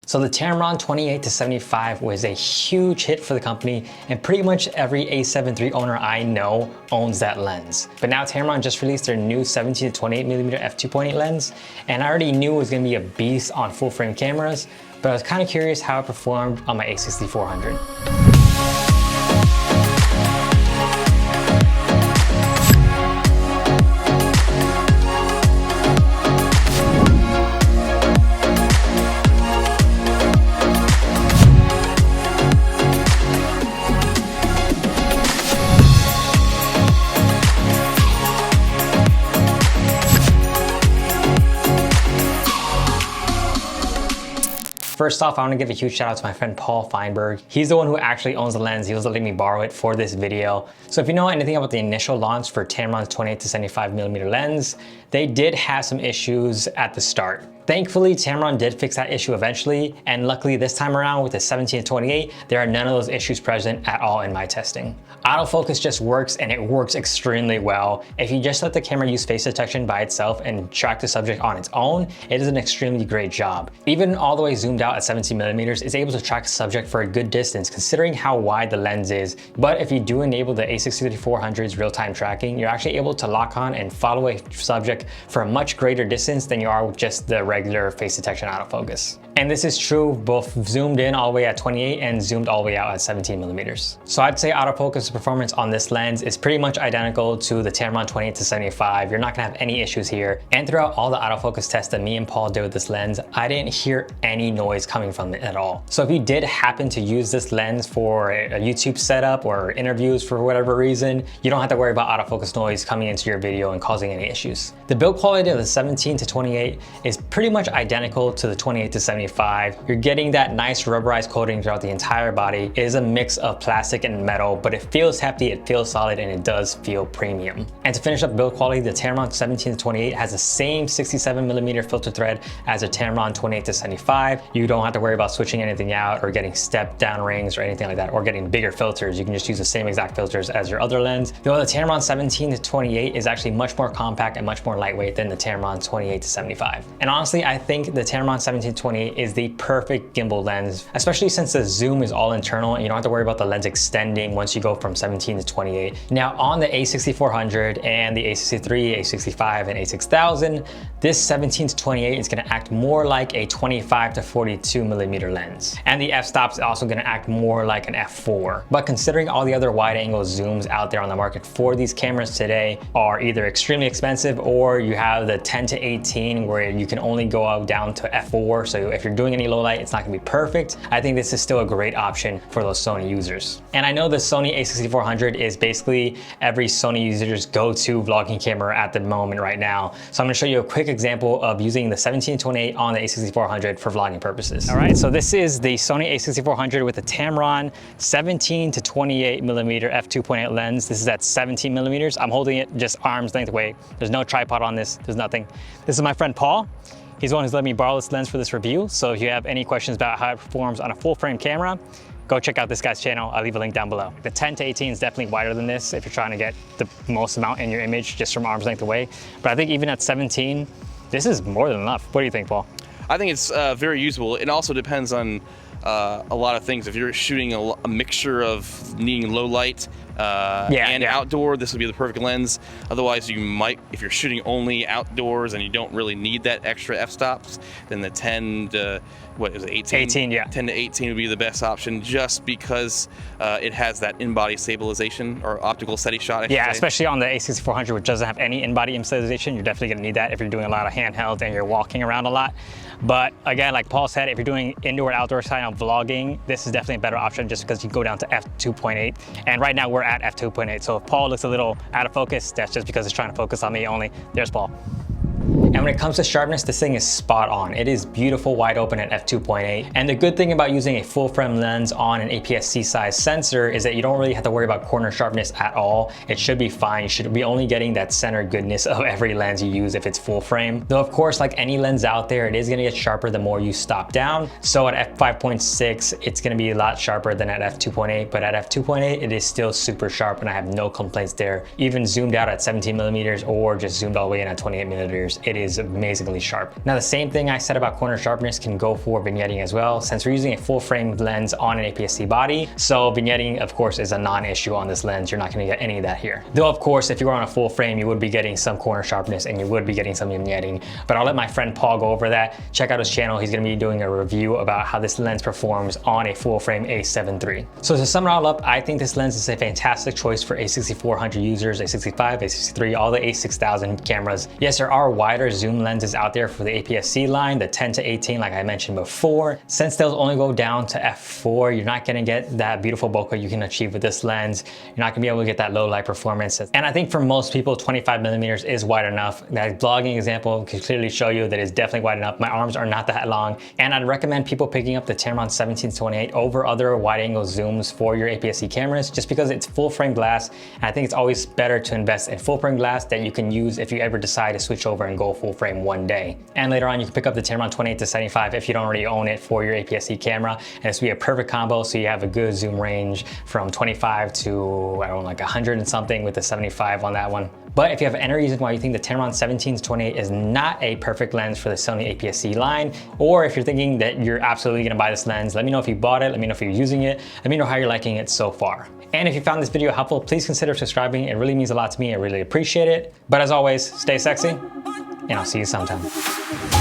So the Tamron 28-75 was a huge hit for the company, and pretty much every A7 III owner I know owns that lens. But now Tamron just released their new 17-28mm f2.8 lens, and I already knew it was gonna be a beast on full frame cameras, but I was kind of curious how it performed on my a6400. First off, I want to give a huge shout out to my friend Paul Feinberg. He's the one who actually owns the lens. He was letting me borrow it for this video. So if you know anything about the initial launch for Tamron's 28-75mm lens, they did have some issues at the start. Thankfully, Tamron did fix that issue eventually, and luckily this time around with the 17-28, there are none of those issues present at all in my testing. Autofocus just works, and it works extremely well. If you just let the camera use face detection by itself and track the subject on its own, it does an extremely great job. Even all the way zoomed out at 17mm, it's able to track the subject for a good distance considering how wide the lens is. But if you do enable the a6300's real-time tracking, you're actually able to lock on and follow a subject for a much greater distance than you are with just the regular face detection autofocus. And this is true both zoomed in all the way at 28 and zoomed all the way out at 17mm. So I'd say autofocus performance on this lens is pretty much identical to the Tamron 28-75. You're not gonna have any issues here. And throughout all the autofocus tests that me and Paul did with this lens, I didn't hear any noise coming from it at all. So if you did happen to use this lens for a YouTube setup or interviews for whatever reason, you don't have to worry about autofocus noise coming into your video and causing any issues. The build quality of the 17-28 is pretty much identical to the 28-75. You're getting that nice rubberized coating throughout the entire body. It is a mix of plastic and metal, but it feels hefty, it feels solid, and it does feel premium. And to finish up build quality, the Tamron 17-28 has the same 67mm filter thread as the Tamron 28-75. You don't have to worry about switching anything out or getting step down rings or anything like that, or getting bigger filters. You can just use the same exact filters as your other lens. Though the Tamron 17-28 is actually much more compact and much more lightweight than the Tamron 28-75. And honestly, I think the Tamron 17-28 is the perfect gimbal lens, especially since the zoom is all internal and you don't have to worry about the lens extending once you go from 17-28. Now on the a6400 and the a63, a65, and a6000, this 17-28 is going to act more like a 25-42mm lens. And the f-stop is also going to act more like an f4. But considering all the other wide angle zooms out there on the market for these cameras today are either extremely expensive, or you have the 10-18 where you can only go down to f4. So if you're doing any low light, it's not gonna be perfect. I think this is still a great option for those Sony users. And I know the Sony a6400 is basically every Sony user's go-to vlogging camera at the moment right now. So I'm gonna show you a quick example of using the 17-28 on the a6400 for vlogging purposes. All right, so this is the Sony a6400 with the Tamron 17-28mm f2.8 lens. This is at 17mm. I'm holding it just arm's length away. There's no tripod on this, there's nothing. This is my friend Paul. He's the one who's let me borrow this lens for this review. So if you have any questions about how it performs on a full frame camera, go check out this guy's channel. I'll leave a link down below. The 10-18 is definitely wider than this if you're trying to get the most amount in your image just from arm's length away. But I think even at 17, this is more than enough. What do you think, Paul? I think it's very usable. It also depends on a lot of things. If you're shooting a mixture of needing low light and outdoor, this would be the perfect lens. Otherwise, you might, if you're shooting only outdoors and you don't really need that extra f-stops, then the 10 to, what is it, 18? 18, yeah. 10 to 18 would be the best option, just because it has that in-body stabilization or optical steady shot, I should say. Especially on the a6400, which doesn't have any in-body stabilization. You're definitely gonna need that if you're doing a lot of handheld and you're walking around a lot. But again, like Paul said, if you're doing indoor and outdoor kind of vlogging, this is definitely a better option just because you go down to f2.8. And right now we're at f2.8. So if Paul looks a little out of focus, that's just because it's trying to focus on me only. There's Paul. And when it comes to sharpness, this thing is spot on. It is beautiful wide open at f2.8. And the good thing about using a full frame lens on an APS-C size sensor is that you don't really have to worry about corner sharpness at all. It should be fine. You should be only getting that center goodness of every lens you use if it's full frame. Though of course, like any lens out there, it is gonna get sharper the more you stop down. So at f5.6, it's gonna be a lot sharper than at f2.8, but at f2.8, it is still super sharp and I have no complaints there. Even zoomed out at 17mm or just zoomed all the way in at 28mm, it is amazingly sharp. Now the same thing I said about corner sharpness can go for vignetting as well, since we're using a full frame lens on an APS-C body. So vignetting of course is a non-issue on this lens. You're not gonna get any of that here. Though of course, if you were on a full frame, you would be getting some corner sharpness and you would be getting some vignetting, but I'll let my friend Paul go over that. Check out his channel. He's gonna be doing a review about how this lens performs on a full frame a7 III. So to sum it all up, I think this lens is a fantastic choice for a6400 users, a65, a63, all the a6000 cameras. Yes, there are wider zoom lenses out there for the APS-C line, the 10 to 18 like I mentioned before. Since those only go down to f4, you're not gonna get that beautiful bokeh you can achieve with this lens. You're not gonna be able to get that low light performance. And I think for most people, 25 millimeters is wide enough. That vlogging example can clearly show you that it's definitely wide enough. My arms are not that long. And I'd recommend people picking up the Tamron 17-28 over other wide angle zooms for your APS-C cameras, just because it's full frame glass. And I think it's always better to invest in full frame glass that you can use if you ever decide to switch over and go full frame one day. And later on, you can pick up the Tamron 28-75 if you don't already own it for your APS-C camera. And this will be a perfect combo, so you have a good zoom range from 25 to, I don't know, like 100 and something with the 75 on that one. But if you have any reason why you think the Tamron 17-28 is not a perfect lens for the Sony APS-C line, or if you're thinking that you're absolutely gonna buy this lens, let me know if you bought it, let me know if you're using it, let me know how you're liking it so far. And if you found this video helpful, please consider subscribing. It really means a lot to me. I really appreciate it. But as always, stay sexy, and I'll see you sometime.